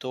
2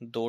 2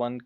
1